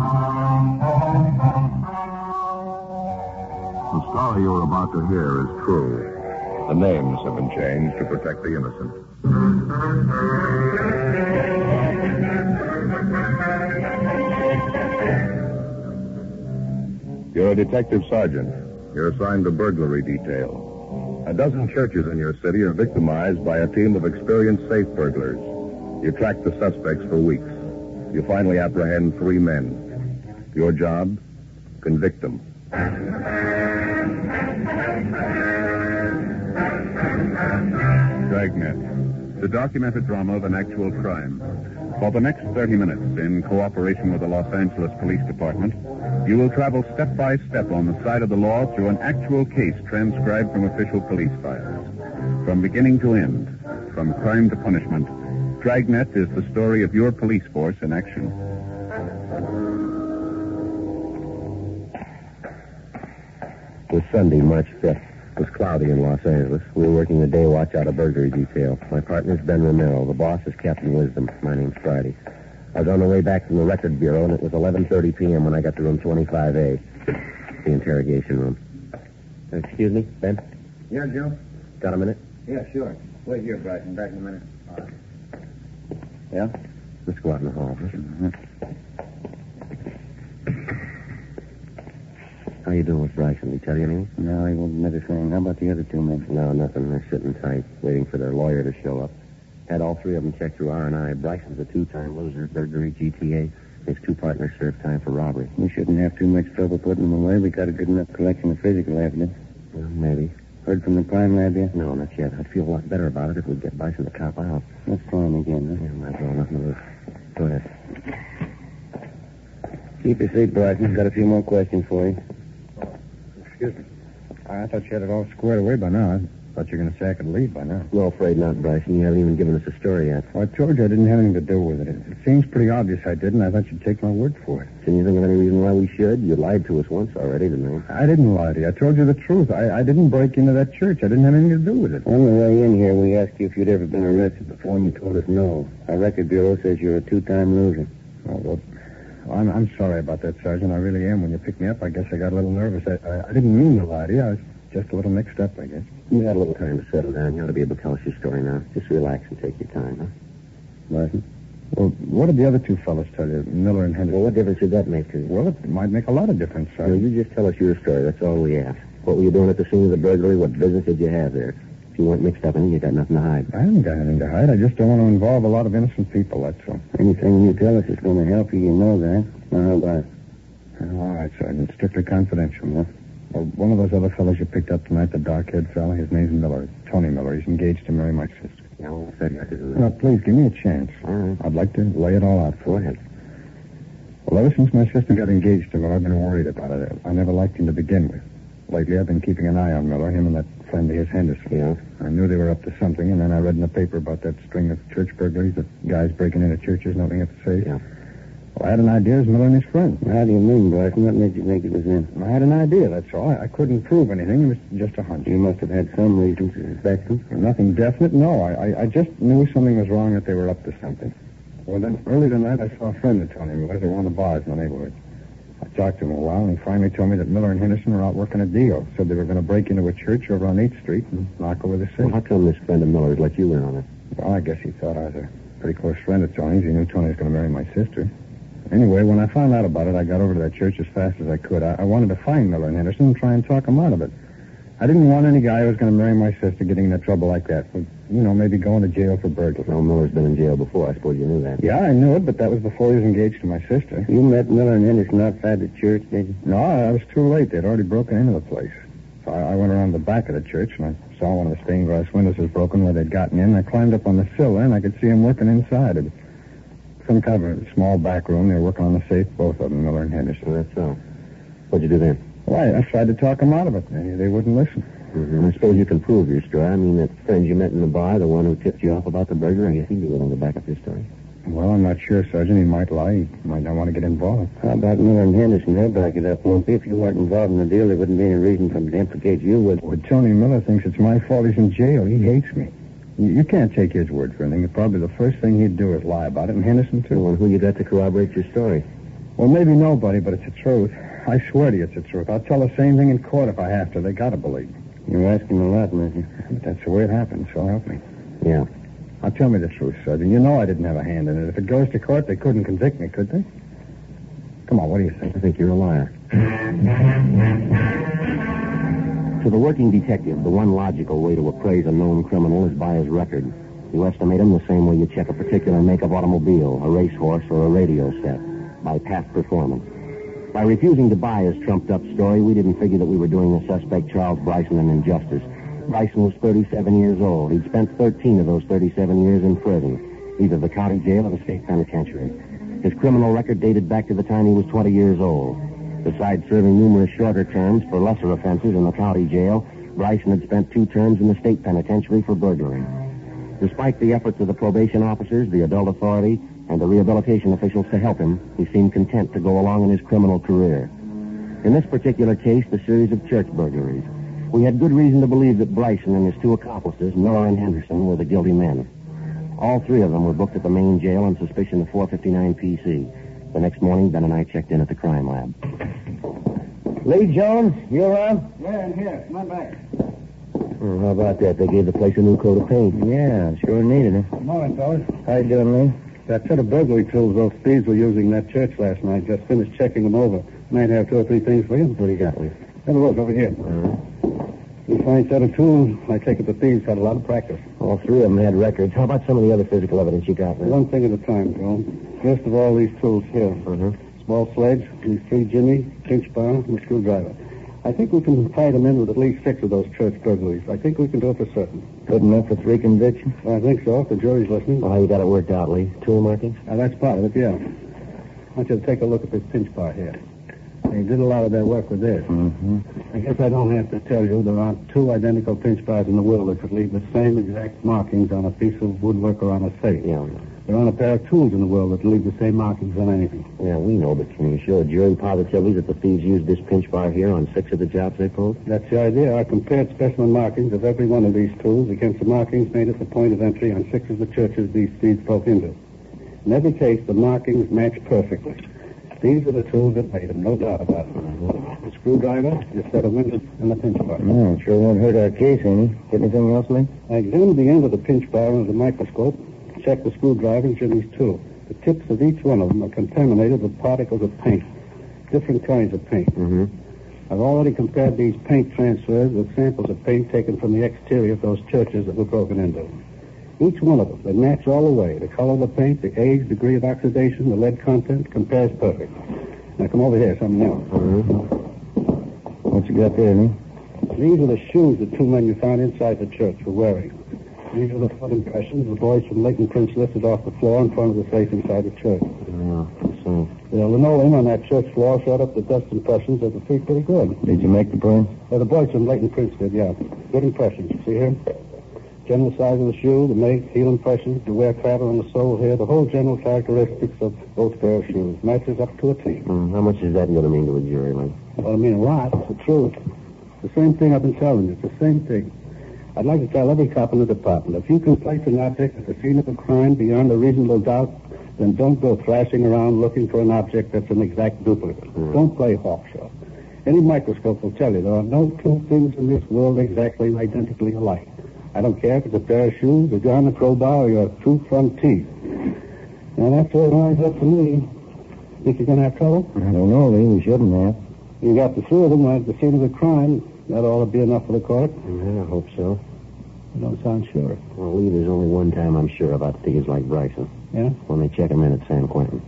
The story you're about to hear is true. The names have been changed to protect the innocent. You're a detective sergeant. You're assigned to burglary detail. A dozen churches in your city are victimized by a team of experienced safe burglars. You track the suspects for weeks. You finally apprehend 3 men. Your job? Convict them. Dragnet, the documented drama of an actual crime. For the next 30 minutes, in cooperation with the Los Angeles Police Department, you will travel step by step on the side of the law through an actual case transcribed from official police files. From beginning to end, from crime to punishment, Dragnet is the story of your police force in action. It was Sunday, March 5th. It was cloudy in Los Angeles. We were working the day watch out of burglary detail. My partner's Ben Romero. The boss is Captain Wisdom. My name's Friday. I was on the way back from the record bureau, and it was 11:30 p.m. when I got to room 25A, the interrogation room. Excuse me, Ben? Yeah, Joe? Got a minute? Yeah, sure. Wait here, Bryson. Back in a minute. All right. Yeah? Let's go out in the hall. How you doing with Bryson? Did he tell you anything? No, he won't admit a thing. How about the other 2 men? No, nothing. They're sitting tight, waiting for their lawyer to show up. Had all 3 of them checked through R&I. Bryson's a 2-time loser, burglary, GTA. His 2 partners served time for robbery. We shouldn't have too much trouble putting them away. We got a good enough collection of physical evidence. Well, maybe. Heard from the crime lab yet? No, not yet. I'd feel a lot better about it if we'd get Bryson to cop out. Let's try him again, huh? Yeah, might as well. Nothing to lose. Go ahead. Keep your seat, Bryson. Got a few more questions for you. Excuse me. I thought you had it all squared away by now. I thought you were going to say I could leave by now. No, afraid not, Bryson. You haven't even given us a story yet. Well, I told you I didn't have anything to do with it. It seems pretty obvious I did, and I thought you'd take my word for it. Can you think of any reason why we should? You lied to us once already tonight. I didn't lie to you. I told you the truth. I didn't break into that church. I didn't have anything to do with it. On the way in here, we asked you if you'd ever been arrested before, and you told us no. Our record bureau says you're a 2-time loser. Oh, well, I'm sorry about that, Sergeant. I really am. When you picked me up, I guess I got a little nervous. I didn't mean to lie to you. I was just a little mixed up, I guess. You got a little time to settle down. You ought to be able to tell us your story now. Just relax and take your time, huh? Bryson? Well, what did the other 2 fellas tell you, Miller and Henderson? Well, what difference did that make to you? Well, it might make a lot of difference, No, Sergeant. you just tell us your story. That's all we ask. What were you doing at the scene of the burglary? What business did you have there? If you weren't mixed up in it, you got nothing to hide. I haven't got anything to hide. I just don't want to involve a lot of innocent people, that's all. Anything you tell us is going to help you, you know that. Now, how about it? All right, Sergeant. Strictly confidential, huh? Well, one of those other fellows you picked up tonight, the dark-haired fella, his name's Miller. Tony Miller. He's engaged to marry my sister. Yeah, well, I said you had to do that. Now, please, give me a chance. All right. I'd like to lay it all out for Go you. ahead. Well, ever since my sister got engaged to Miller, I've been worried about it. I never liked him to begin with. Lately, I've been keeping an eye on Miller, him and that friend of his, Henderson. Yeah? I knew they were up to something, and then I read in the paper about that string of church burglaries, the guys breaking into churches, nothing at the safe. Yeah. Well, I had an idea it was Miller and his friend. How do you mean, Bryson? What made you think it was him? I had an idea, that's all. I couldn't prove anything. It was just a hunch. You must have had some reason to suspect him. Nothing definite, no. I just knew something was wrong, that they were up to something. Well, then, early tonight, I saw a friend of Tony Miller at one of the bars in the neighborhood. I talked to him a while, and he finally told me that Miller and Henderson were out working a deal. Said they were going to break into a church over on 8th Street and knock over the safe. Well, how come this friend of Miller's let you in on it? Well, I guess he thought I was a pretty close friend of Tony's. He knew Tony was going to marry my sister. Anyway, when I found out about it, I got over to that church as fast as I could. I wanted to find Miller and Henderson and try and talk them out of it. I didn't want any guy who was going to marry my sister getting into trouble like that. With, maybe going to jail for burglary. Well, Miller's been in jail before. I suppose you knew that. Yeah, I knew it, but that was before he was engaged to my sister. You met Miller and Henderson outside the church, did you? No, I was too late. They'd already broken into the place. So I went around the back of the church, and I saw one of the stained glass windows was broken where they'd gotten in. I climbed up on the sill there, and I could see them working inside. It was some kind of a small back room. They were working on the safe, both of them, Miller and Henderson. Well, that's so. What'd you do then? Well, I tried to talk them out of it. They wouldn't listen. Mm-hmm. I suppose you can prove your story. I mean, that friend you met in the bar, the one who tipped you off about the burger, I guess he'd be willing to back up your story. Well, I'm not sure, Sergeant. He might lie. He might not want to get involved. How about Miller and Henderson? They'll back it up, won't they? If you weren't involved in the deal, there wouldn't be any reason for them to implicate you, would Well, Tony Miller thinks it's my fault he's in jail. He hates me. You can't take his word for anything. Probably the first thing he'd do is lie about it, and Henderson, too. Well, and who you got to corroborate your story? Well, maybe nobody, but it's the truth. I swear to you it's the truth. I'll tell the same thing in court if I have to. They gotta believe me. You're asking a lot, Matthew. But that's the way it happened, so help me. Yeah. Now, tell me the truth, Sergeant. You know I didn't have a hand in it. If it goes to court, they couldn't convict me, could they? Come on, what do you think? I think you're a liar. To the working detective, the one logical way to appraise a known criminal is by his record. You estimate him the same way you check a particular make-up automobile, a racehorse, or a radio set, by past performance. By refusing to buy his trumped-up story, we didn't figure that we were doing the suspect Charles Bryson an injustice. Bryson was 37 years old. He'd spent 13 of those 37 years in prison, either the county jail or the state penitentiary. His criminal record dated back to the time he was 20 years old. Besides serving numerous shorter terms for lesser offenses in the county jail, Bryson had spent 2 terms in the state penitentiary for burglary. Despite the efforts of the probation officers, the adult authority, and the rehabilitation officials to help him, he seemed content to go along in his criminal career. In this particular case, the series of church burglaries, we had good reason to believe that Bryson and his 2 accomplices, Miller and Henderson, were the guilty men. All 3 of them were booked at the main jail on suspicion of 459 PC. The next morning, Ben and I checked in at the crime lab. Lee Jones, you around? Yeah, I'm here. Come on back. Oh, how about that? They gave the place a new coat of paint. Yeah, sure needed it. Good morning, fellas. How you doing, Lee? That set of burglary tools those thieves were using in that church last night. Just finished checking them over. Might have 2 or 3 things for you. What do you got, Lee? Have a look over here. You fine set of tools. I take it the thieves had a lot of practice. All 3 of them had records. How about some of the other physical evidence you got, Lee? One thing at a time, Joe. First of all, these tools here. Small sledge, these 3 jimmy, pinch bar, and a screwdriver. I think we can tie them in with at least 6 of those church burglaries. I think we can do it for certain. Good enough for 3 convictions? I think so, if the jury's listening. Well, how you got it worked out, Lee? Tool markings? That's part of it, yeah. I want you to take a look at this pinch bar here. They did a lot of their work with this. I guess I don't have to tell you there aren't 2 identical pinch bars in the world that could leave the same exact markings on a piece of woodwork or on a safe. Yeah. There aren't a pair of tools in the world that leave the same markings on anything. Yeah, we know, but can you show a jury positively that the thieves used this pinch bar here on 6 of the jobs they pulled? That's the idea. I compared specimen markings of every one of these tools against the markings made at the point of entry on 6 of the churches these thieves broke into. In every case, the markings match perfectly. These are the tools that made them, no doubt about it. The screwdriver, the set of windows, and the pinch bar. Oh, sure won't hurt our case, any. Get anything else, Lee? I examined the end of the pinch bar under the microscope, checked the screwdriver and Jimmy's too. The tips of each one of them are contaminated with particles of paint, different kinds of paint. I've already compared these paint transfers with samples of paint taken from the exterior of those churches that were broken into. Each one of them, they match all the way. The color of the paint, the age, degree of oxidation, the lead content, compares perfect. Now, come over here, something else. What you got there, Lee? These are the shoes the 2 men you found inside the church were wearing. These are the foot impressions the boys from Leighton Prince lifted off the floor in front of the safe inside the church. Yeah, so. The linoleum on that church floor showed up the dust impressions of the feet pretty good. Did you make the prints? The boys from Leighton Prince did, yeah. Good impressions. See here? General size of the shoe, the make, heel impressions, the wear pattern on the sole here, the whole general characteristics of both pair of shoes. Matches up to a T. How much is that going to mean to a jury, Lee? Well, I mean a lot. It's the truth. The same thing I've been telling you. It's the same thing. I'd like to tell every cop in the department, if you can place an object at the scene of a crime beyond a reasonable doubt, then don't go thrashing around looking for an object that's an exact duplicate. Don't play hawkshaw. Any microscope will tell you there are no 2 things in this world exactly identically alike. I don't care if it's a pair of shoes, a gun, a crowbar, or your 2 front teeth. Now, that's all lines up to me. Think you're going to have trouble? I don't know, Lee. We shouldn't have. You got the 3 of them right at the scene of the crime. That ought to be enough for the court. Yeah, I hope so. You don't sound sure. Well, Lee, there's only one time I'm sure about thieves like Bryson. Yeah? When they check him in at San Quentin.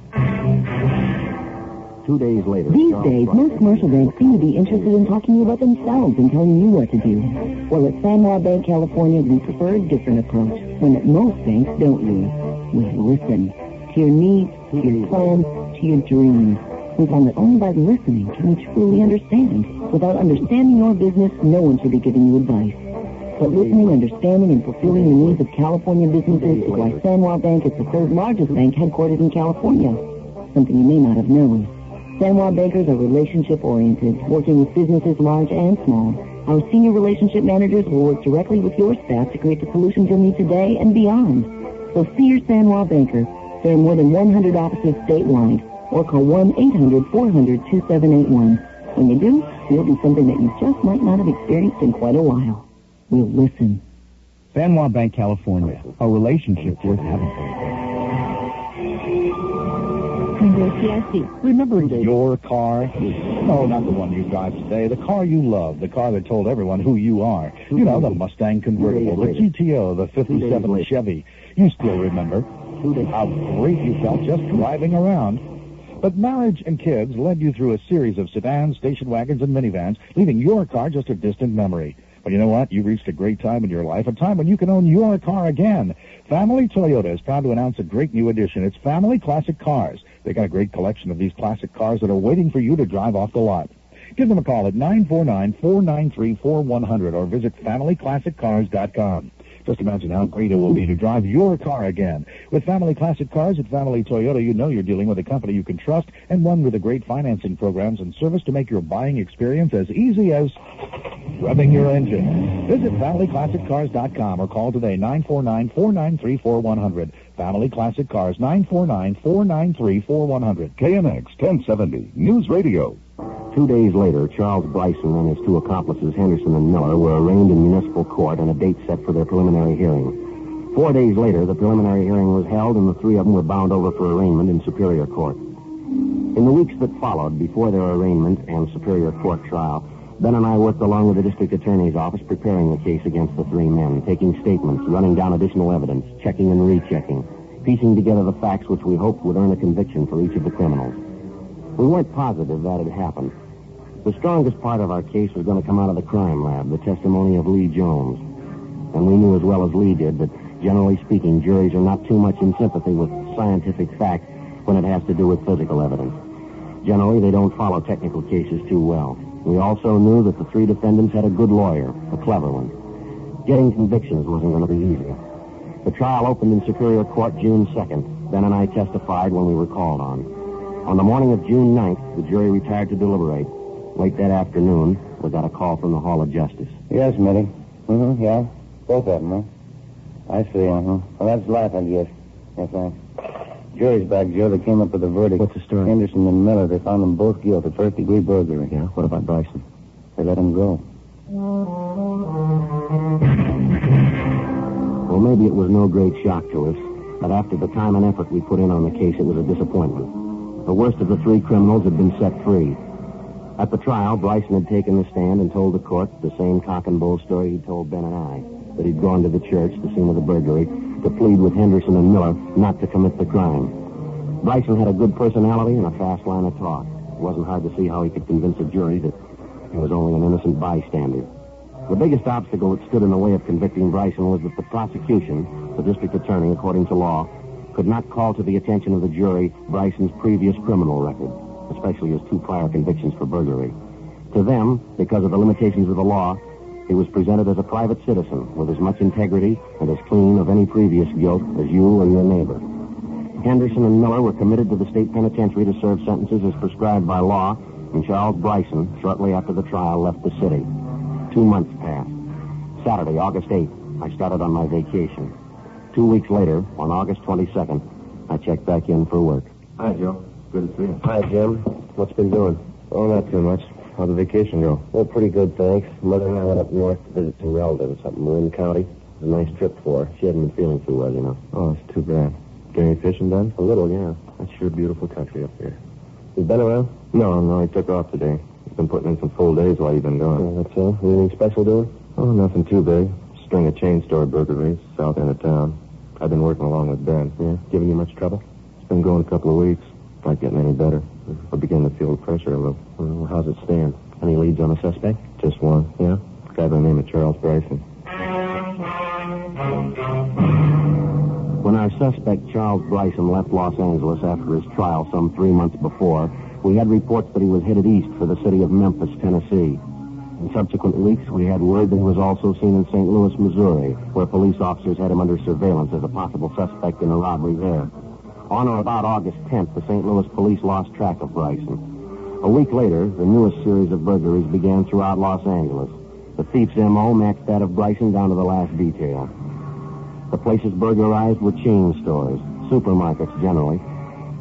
2 days later... These days, most commercial banks seem to be interested in talking to you about themselves and telling you what to do. Well, at San Juan Bank, California, we prefer a different approach. When at most banks don't we? We listen to your needs, to your plans, to your dreams. We found that only by listening can we truly understand. Without understanding your business, no one should be giving you advice. But listening, understanding, and fulfilling the needs of California businesses is why San Juan Bank is the 3rd largest bank headquartered in California. Something you may not have known. San Juan bankers are relationship-oriented, working with businesses large and small. Our senior relationship managers will work directly with your staff to create the solutions you'll need today and beyond. So see your San Juan banker. There are more than 100 offices statewide. or call 1-800-400-2781. When you do, we'll do something that you just might not have experienced in quite a while. We'll listen. San Juan Bank, California. A relationship worth having. Remember your car? No, not the one you drive today. The car you love. The car that told everyone who you are. You know, the Mustang convertible, the GTO, the 57 Chevy. You still remember how great you felt just driving around. But marriage and kids led you through a series of sedans, station wagons, and minivans, leaving your car just a distant memory. But you know what? You've reached a great time in your life, a time when you can own your car again. Family Toyota is proud to announce a great new addition. It's Family Classic Cars. They got a great collection of these classic cars that are waiting for you to drive off the lot. Give them a call at 949-493-4100 or visit FamilyClassicCars.com. Just imagine how great it will be to drive your car again. With Family Classic Cars at Family Toyota, you know you're dealing with a company you can trust and one with a great financing programs and service to make your buying experience as easy as revving your engine. Visit FamilyClassicCars.com or call today 949-493-4100. Family Classic Cars, 949-493-4100. KNX 1070 News Radio. 2 days later, Charles Bryson and his two accomplices, Henderson and Miller, were arraigned in municipal court and a date set for their preliminary hearing. 4 days later, the preliminary hearing was held and the three of them were bound over for arraignment in Superior Court. In the weeks that followed, before their arraignment and Superior Court trial, Ben and I worked along with the district attorney's office preparing the case against the three men, taking statements, running down additional evidence, checking and rechecking, piecing together the facts which we hoped would earn a conviction for each of the criminals. We weren't positive that had happened. The strongest part of our case was going to come out of the crime lab, the testimony of Lee Jones. And we knew as well as Lee did that, generally speaking, juries are not too much in sympathy with scientific fact when it has to do with physical evidence. Generally, they don't follow technical cases too well. We also knew that the three defendants had a good lawyer, a clever one. Getting convictions wasn't going to be easy. The trial opened in Superior Court June 2nd. Ben and I testified when we were called on. On the morning of June 9th, the jury retired to deliberate. Late that afternoon, we got a call from the Hall of Justice. Yes, Mitty. Yeah. Both of them, huh? I see, Well, that's life, I guess. Yes, thanks. Jury's back, Joe. They came up with a verdict. What's the story? Henderson and Miller, they found them both guilty of first-degree burglary. Yeah? What about Bryson? They let him go. Well, maybe it was no great shock to us, but after the time and effort we put in on the case, it was a disappointment. The worst of the three criminals had been set free. At the trial, Bryson had taken the stand and told the court the same cock and bull story he'd told Ben and I, that he'd gone to the church, the scene of the burglary, to plead with Henderson and Miller not to commit the crime. Bryson had a good personality and a fast line of talk. It wasn't hard to see how he could convince a jury that he was only an innocent bystander. The biggest obstacle that stood in the way of convicting Bryson was that the prosecution, the district attorney, according to law, could not call to the attention of the jury Bryson's previous criminal record, especially his two prior convictions for burglary. To them, because of the limitations of the law, he was presented as a private citizen with as much integrity and as clean of any previous guilt as you or your neighbor. Henderson and Miller were committed to the state penitentiary to serve sentences as prescribed by law, and Charles Bryson, shortly after the trial, left the city. 2 months passed. Saturday, August 8th, I started on my vacation. 2 weeks later, on August 22nd, I checked back in for work. Hi, Joe. Good to see you. Hi, Jim. What's been doing? Oh, not too much. How'd the vacation go? Oh, pretty good, thanks. Mother and I went up north to visit some relatives up in Marin County. It was a nice trip for her. She hadn't been feeling too well, you know. Oh, it's too bad. Get any fishing done? A little, yeah. That's sure beautiful country up here. You been around? No, he took off today. He's been putting in some full days while you've been gone. Oh, that's all? Anything special doing? Oh, nothing too big. String of chain store burglaries, south end of town. I've been working along with Ben. Yeah? Giving you much trouble? It's been going a couple of weeks. Not getting any better. We're beginning to feel the pressure a little. Well, how's it stand? Any leads on a suspect? Just one. Yeah? A guy by the name of Charles Bryson. When our suspect, Charles Bryson, left Los Angeles after his trial some 3 months before, we had reports that he was headed east for the city of Memphis, Tennessee. In subsequent weeks, we had word that he was also seen in St. Louis, Missouri, where police officers had him under surveillance as a possible suspect in a robbery there. On or about August 10th, the St. Louis police lost track of Bryson. A week later, the newest series of burglaries began throughout Los Angeles. The thief's M.O. matched that of Bryson down to the last detail. The places burglarized were chain stores, supermarkets generally.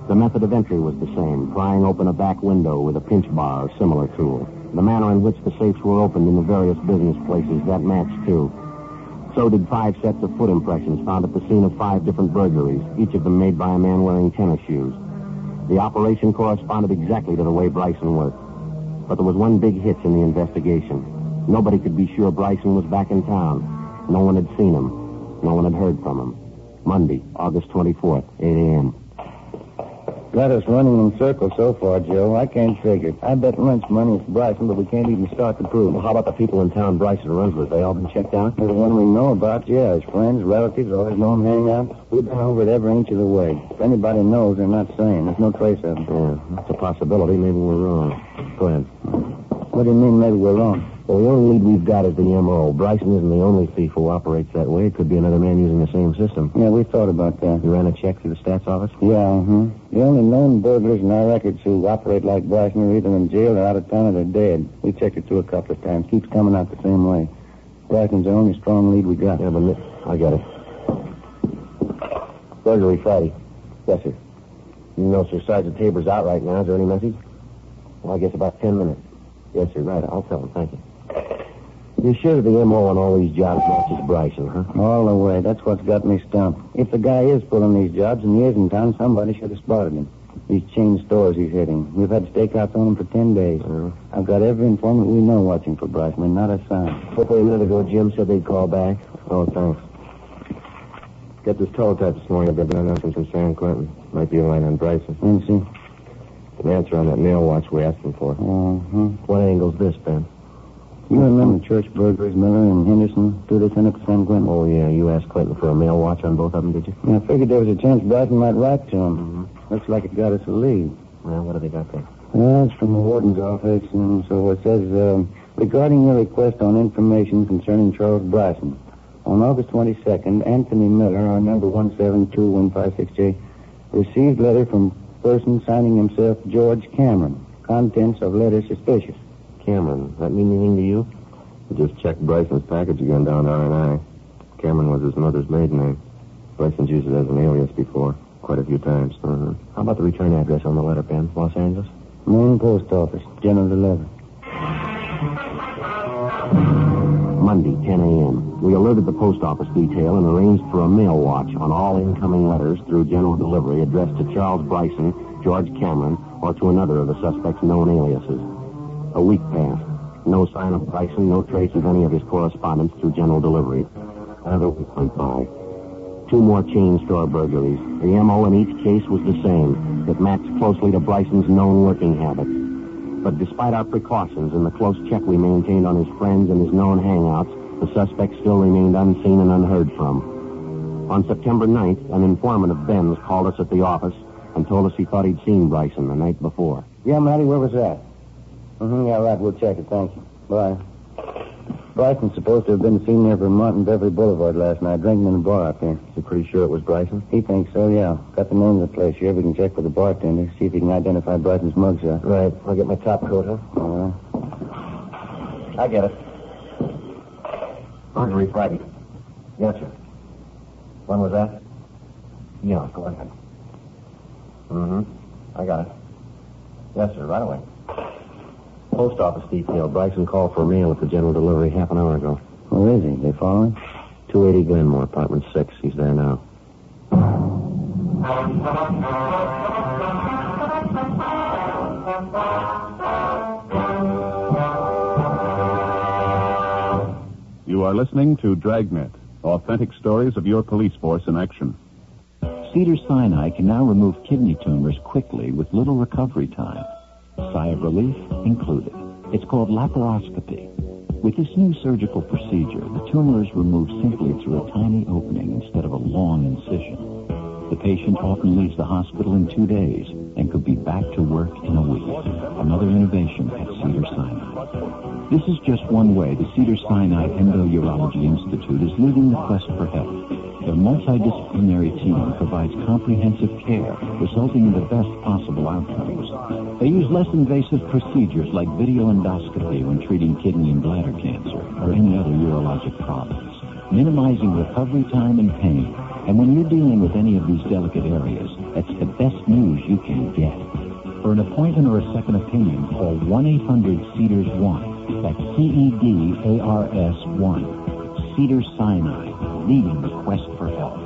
The method of entry was the same, prying open a back window with a pinch bar or similar tool. The manner in which the safes were opened in the various business places, that matched, too. So did 5 sets of foot impressions found at the scene of 5 different burglaries, each of them made by a man wearing tennis shoes. The operation corresponded exactly to the way Bryson worked. But there was one big hitch in the investigation. Nobody could be sure Bryson was back in town. No one had seen him. No one had heard from him. Monday, August 24th, 8 a.m. Got us running in circles so far, Joe. I can't figure it. I bet lunch money is Bryson, but we can't even start to prove it. Well, how about the people in town Bryson runs with? They all been checked out? The one we know about, yeah. His friends, relatives, always know him hang out. We've been over it every inch of the way. If anybody knows, they're not saying. There's no trace of them. Yeah, that's a possibility. Maybe we're wrong. Go ahead. What do you mean maybe we're wrong? Well, the only lead we've got is the M.O. Bryson isn't the only thief who operates that way. It could be another man using the same system. Yeah, we thought about that. You ran a check through the stats office? Yeah, The only known burglars in our records who operate like Bryson are either in jail or out of town or they're dead. We checked it through a couple of times. Keeps coming out the same way. Bryson's the only strong lead we got. Yeah, but I got it. Burglary Friday. Yes, sir. You know, sir, Sergeant Tabor's out right now. Is there any message? Well, I guess about 10 minutes. Yes, sir, right. I'll tell him. Thank you. You're sure the M.O. on all these jobs matches Bryson, huh? All the way. That's what's got me stumped. If the guy is pulling these jobs and he is in town, somebody should have spotted him. These chain stores he's hitting. We've had stakeouts on him for 10 days. I've got every informant we know watching for Bryson, and not a sign. Hopefully a minute ago, Jim said they'd call back. Oh, thanks. Get this teletype this morning. I've got an announcement from San Quentin. Might be a line on Bryson. Let me see. An answer on that mail watch we asked him for. What angle's this, Ben? You remember church burglaries, Miller and Henderson, threw this in up at San Quentin? Oh, yeah. You asked Clinton for a mail watch on both of them, did you? Yeah, I figured there was a chance Bryson might write to him. Looks like it got us a lead. Well, what have they got there? Well, it's from the warden's office, and so it says, regarding your request on information concerning Charles Bryson, on August 22nd, Anthony Miller, our number 172156J, received letter from person signing himself George Cameron. Contents of letter suspicious. Cameron. That mean anything to you? We just checked Bryson's package again down to R&I. Cameron was his mother's maiden name. Bryson's used it as an alias before, quite a few times. How about the return address on the letter, Ben? Los Angeles? Main post office, General Delivery. Monday, 10 a.m. We alerted the post office detail and arranged for a mail watch on all incoming letters through General Delivery addressed to Charles Bryson, George Cameron, or to another of the suspect's known aliases. A week passed. No sign of Bryson, no trace of any of his correspondence through General Delivery. Another week went by. 2 more chain store burglaries. The M.O. in each case was the same. It matched closely to Bryson's known working habits. But despite our precautions and the close check we maintained on his friends and his known hangouts, the suspect still remained unseen and unheard from. On September 9th, an informant of Ben's called us at the office and told us he thought he'd seen Bryson the night before. Yeah, Matty, where was that? Yeah, right, we'll check it, thank you. Bye. Bryson's supposed to have been seen there for a month in Beverly Boulevard last night, drinking in a bar up there. Is he pretty sure it was Bryson? He thinks so, yeah. Got the name of the place here. We can check with the bartender, see if he can identify Bryson's mugshot. Right. I'll get my top coat, huh? All right. I get it. Burglary Friday. Yes, sir. When was that? Yeah, go ahead. I got it. Yes, sir, right away. Post office detail. Bryson called for mail at the General Delivery half an hour ago. Where is he? They following? 280 Glenmore, apartment 6. He's there now. You are listening to Dragnet, authentic stories of your police force in action. Cedars-Sinai can now remove kidney tumors quickly with little recovery time. Sigh of relief included. It's called laparoscopy. With this new surgical procedure, the tumor is removed simply through a tiny opening instead of a long incision. The patient often leaves the hospital in 2 days and could be back to work in a week. Another innovation at Cedars-Sinai. This is just one way the Cedars-Sinai Endourology Institute is leading the quest for health. Their multidisciplinary team provides comprehensive care, resulting in the best possible outcomes. They use less invasive procedures like video endoscopy when treating kidney and bladder cancer or any other urologic problems, minimizing recovery time and pain. And when you're dealing with any of these delicate areas, that's the best news you can get. For an appointment or a second opinion, call 1-800-CEDARS-1. That's CEDARS-1. Cedars-Sinai, leading the quest for health.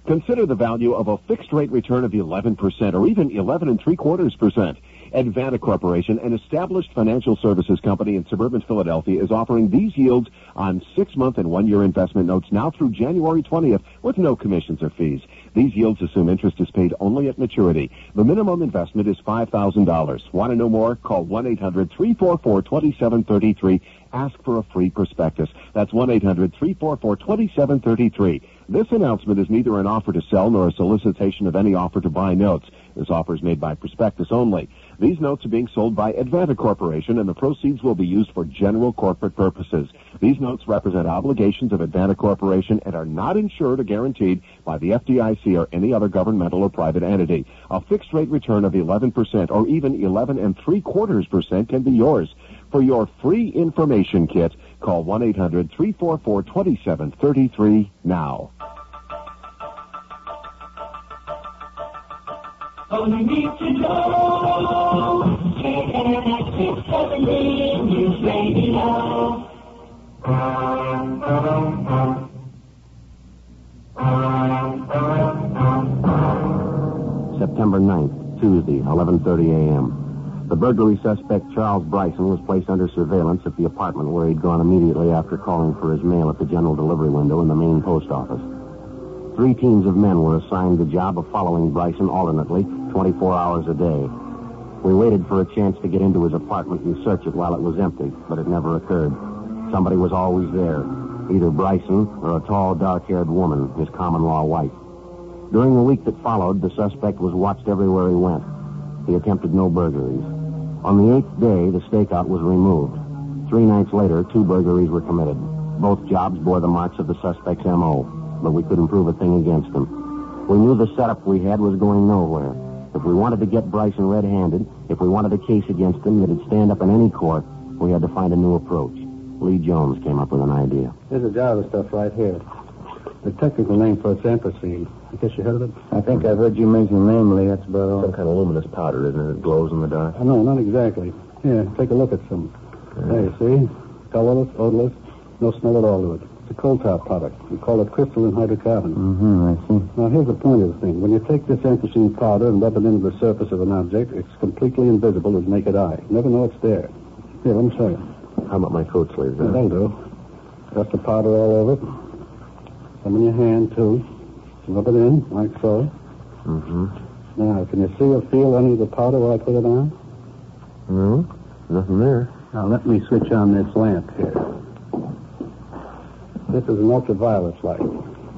Consider the value of a fixed-rate return of 11% or even 11.75%. Advanta Corporation, an established financial services company in suburban Philadelphia, is offering these yields on 6-month and 1-year investment notes now through January 20th with no commissions or fees. These yields assume interest is paid only at maturity. The minimum investment is $5,000. Want to know more? Call 1-800-344-2733. Ask for a free prospectus. That's 1-800-344-2733. This announcement is neither an offer to sell nor a solicitation of any offer to buy notes. This offer is made by prospectus only. These notes are being sold by Advanta Corporation, and the proceeds will be used for general corporate purposes. These notes represent obligations of Advanta Corporation and are not insured or guaranteed by the FDIC or any other governmental or private entity. A fixed-rate return of 11% or even 11.75% can be yours. For your free information kit, call 1-800-344-2733 now. All you need to know, KNX 670 News Radio. September 9th, Tuesday, 11:30 a.m. The burglary suspect, Charles Bryson, was placed under surveillance at the apartment where he'd gone immediately after calling for his mail at the general delivery window in the main post office. 3 teams of men were assigned the job of following Bryson alternately, 24 hours a day. We waited for a chance to get into his apartment and search it while it was empty, but it never occurred. Somebody was always there, either Bryson or a tall, dark-haired woman, his common-law wife. During the week that followed, the suspect was watched everywhere he went. He attempted no burglaries. On the 8th day, the stakeout was removed. 3 nights later, 2 burglaries were committed. Both jobs bore the marks of the suspect's M.O., but we couldn't prove a thing against him. We knew the setup we had was going nowhere. If we wanted to get Bryson red-handed, if we wanted a case against him that'd stand up in any court, we had to find a new approach. Lee Jones came up with an idea. There's a jar of stuff right here. The technical name for it's anthracene. I guess you heard of it? I think I've heard you mention the name, Lee. That's about all. Some kind of luminous powder, isn't it? It glows in the dark. No, not exactly. Here, take a look at some. There, you see? Colorless, odorless, no smell at all to it. It's a coal-tar product. We call it crystalline hydrocarbon. I see. Now, here's the point of the thing. When you take this anthracene powder and rub it into the surface of an object, it's completely invisible to the naked eye. You never know it's there. Here, let me show you. How about my coat sleeves? Yeah, that'll do. Got the powder all over it. Some in your hand, too. Rub it in, like so. Now, can you see or feel any of the powder while I put it on? No, nothing there. Now, let me switch on this lamp here. This is an ultraviolet light.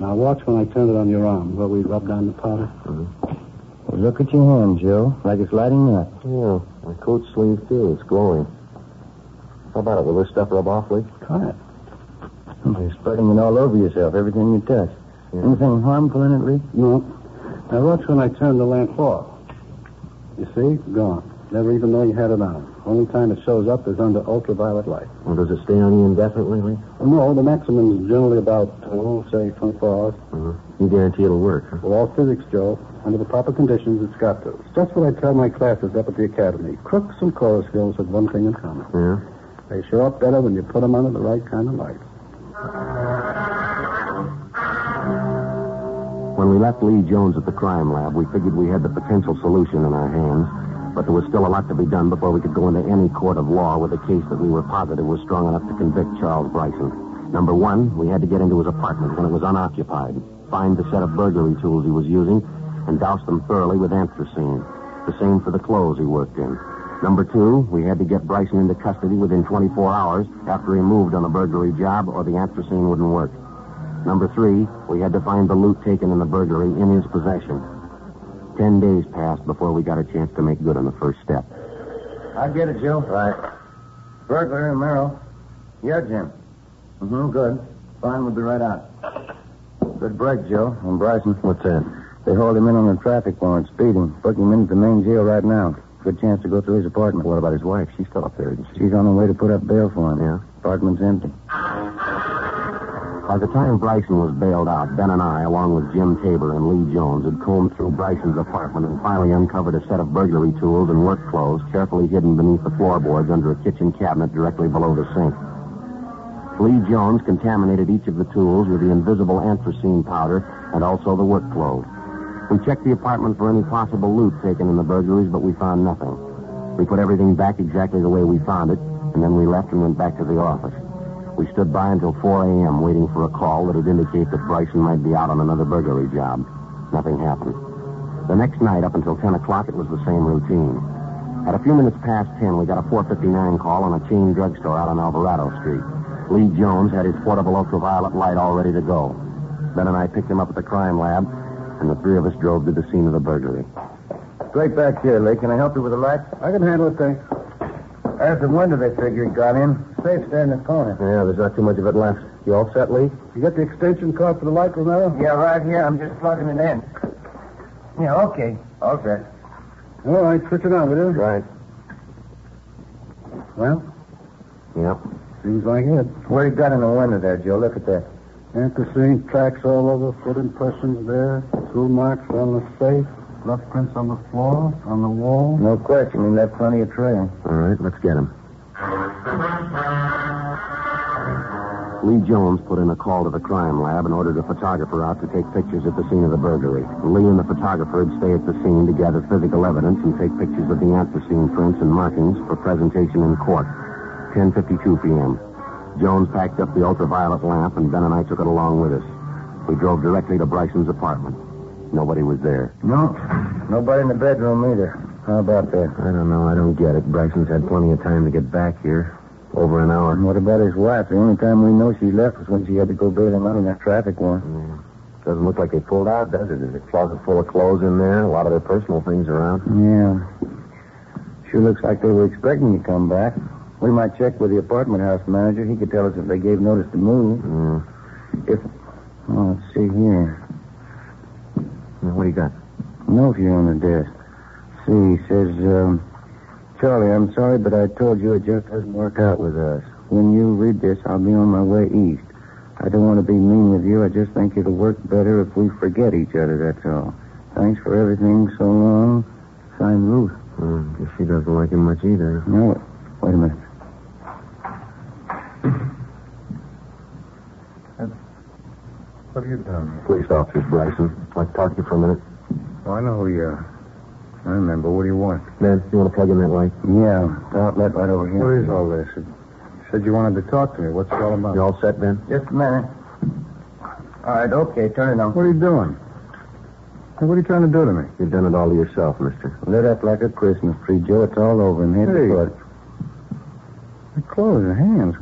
Now, watch when I turn it on your arm, where we rub down the powder. Well, look at your hand, Joe. Like it's lighting up. Yeah, my coat sleeve, too. It's glowing. How about it? Will this stuff rub off, Lee? Try it. You're spreading it all over yourself, everything you touch. Anything harmful in it, Lee? No. Now, watch when I turn the lamp off. You see? Gone. Never even know you had it on. Only time it shows up is under ultraviolet light. Well, does it stay on you indefinitely, Lee? No, the maximum is generally about, say, 24 hours. You guarantee it'll work, huh? Well, all physics, Joe. Under the proper conditions, it's got to. It's just what I tell my classes up at the academy. Crooks and chorus girls have one thing in common. Yeah? They show up better when you put them under the right kind of light. When we left Lee Jones at the crime lab, we figured we had the potential solution in our hands, but there was still a lot to be done before we could go into any court of law with a case that we were positive was strong enough to convict Charles Bryson. Number 1, we had to get into his apartment when it was unoccupied, find the set of burglary tools he was using, and douse them thoroughly with anthracene. The same for the clothes he worked in. Number 2, we had to get Bryson into custody within 24 hours after he moved on a burglary job, or the anthracene wouldn't work. Number 3, we had to find the loot taken in the burglary in his possession. 10 days passed before we got a chance to make good on the first step. I get it, Joe. Right. Burglar and Merrill. Yeah, Jim. Good. Fine, we'll be right out. Good break, Joe. And Bryson. What's that? They hauled him in on a traffic warrant, speeding. Put him into the main jail right now. Good chance to go through his apartment. What about his wife? She's still up there, isn't she? She's on her way to put up bail for him. Yeah? Apartment's empty. By the time Bryson was bailed out, Ben and I, along with Jim Tabor and Lee Jones, had combed through Bryson's apartment and finally uncovered a set of burglary tools and work clothes carefully hidden beneath the floorboards under a kitchen cabinet directly below the sink. Lee Jones contaminated each of the tools with the invisible anthracene powder and also the work clothes. We checked the apartment for any possible loot taken in the burglaries, but we found nothing. We put everything back exactly the way we found it, and then we left and went back to the office. We stood by until 4 a.m. waiting for a call that would indicate that Bryson might be out on another burglary job. Nothing happened. The next night, up until 10 o'clock, it was the same routine. At a few minutes past 10, we got a 459 call on a chain drugstore out on Alvarado Street. Lee Jones had his portable ultraviolet light all ready to go. Ben and I picked him up at the crime lab, and the three of us drove to the scene of the burglary. Straight back here, Lee. Can I help you with the light? I can handle it, thanks. There's the window they figure he got in. Safe's there in the corner. Yeah, there's not too much of it left. You all set, Lee? You got the extension cord for the light, Romero? Yeah, right here. I'm just plugging it in. Yeah, okay. All set. All right, switch it on, will you? Right. Well? Yep. Seems like it. What do you got in the window there, Joe? Look at that. Anthracene tracks all over, foot impressions there, tool marks on the safe, rough prints on the floor, on the wall. No question. He left plenty of trail. All right, let's get him. Lee Jones put in a call to the crime lab and ordered a photographer out to take pictures at the scene of the burglary. Lee and the photographer would stay at the scene to gather physical evidence and take pictures of the anthracene prints and markings for presentation in court. 10:52 p.m. Jones packed up the ultraviolet lamp, and Ben and I took it along with us. We drove directly to Bryson's apartment. Nobody was there. No. Nobody in the bedroom either. How about that? I don't know. I don't get it. Bryson's had plenty of time to get back here. Over an hour. And what about his wife? The only time we know she left was when she had to go bail him out on that traffic warrant. Doesn't look like they pulled out, does it? There's a closet full of clothes in there, a lot of their personal things around. Yeah. Sure looks like they were expecting you to come back. We might check with the apartment house manager. He could tell us if they gave notice to move. Let's see here. What do you got? Note here on the desk. See, says, Charlie, I'm sorry, but I told you it just doesn't work out with us. When you read this, I'll be on my way east. I don't want to be mean with you. I just think it'll work better if we forget each other, that's all. Thanks for everything so long. Signed, Ruth. Guess she doesn't like him much either. No, wait a minute. What have you done? Police officers, Bryson. I'd like to talk to you for a minute. Oh, I know who you are. I remember. What do you want? Man, you want to plug in that light? Yeah, the outlet right over here. What is all this? You said you wanted to talk to me. What's it all about? You all set, Ben? Just a minute. All right, okay, turn it on. What are you doing? Hey, what are you trying to do to me? You've done it all to yourself, mister. Lit up like a Christmas tree, Joe. It's all over and head to foot. The clothes and hands.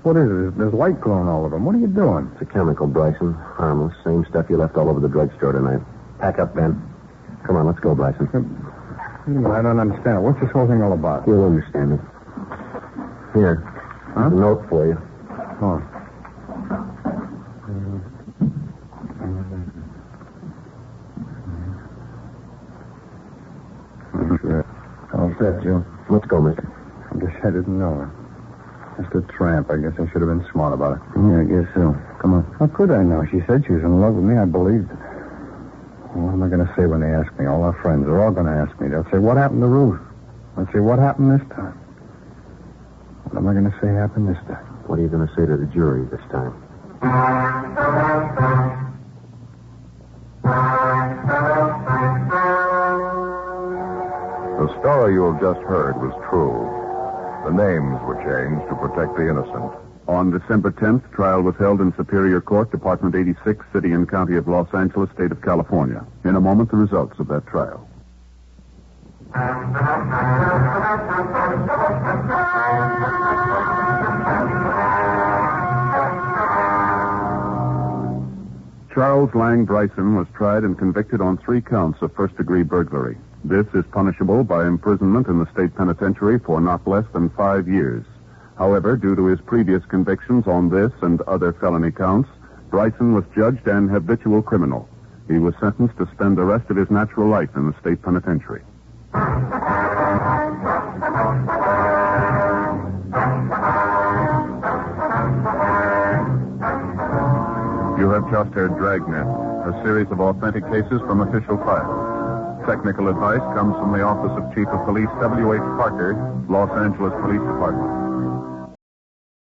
What is it? There's light glowing all over them. What are you doing? It's a chemical, Bryson. Harmless. Same stuff you left all over the drugstore tonight. Pack up, Ben. Come on, let's go, Bryson. I don't understand it. What's this whole thing all about? You'll understand it. Here. Huh? A note for you. Oh. Sure. All set, Joe. Let's go, mister. I guess I didn't know her. Just a tramp. I guess I should have been smart about it. Yeah, I guess so. Come on. How could I know? She said she was in love with me. I believed it. What am I going to say when they ask me? All our friends are all going to ask me. They'll say, what happened to Ruth? I'll say, what happened this time? What am I going to say happened this time? What are you going to say to the jury this time? The story you have just heard was true. The names were changed to protect the innocent. On December 10th, trial was held in Superior Court, Department 86, City and County of Los Angeles, State of California. In a moment, the results of that trial. Charles Lang Bryson was tried and convicted on 3 counts of first-degree burglary. This is punishable by imprisonment in the state penitentiary for not less than 5 years. However, due to his previous convictions on this and other felony counts, Bryson was judged an habitual criminal. He was sentenced to spend the rest of his natural life in the state penitentiary. Crosshaired Dragnet, a series of authentic cases from official files. Technical advice comes from the Office of Chief of Police W.H. Parker, Los Angeles Police Department.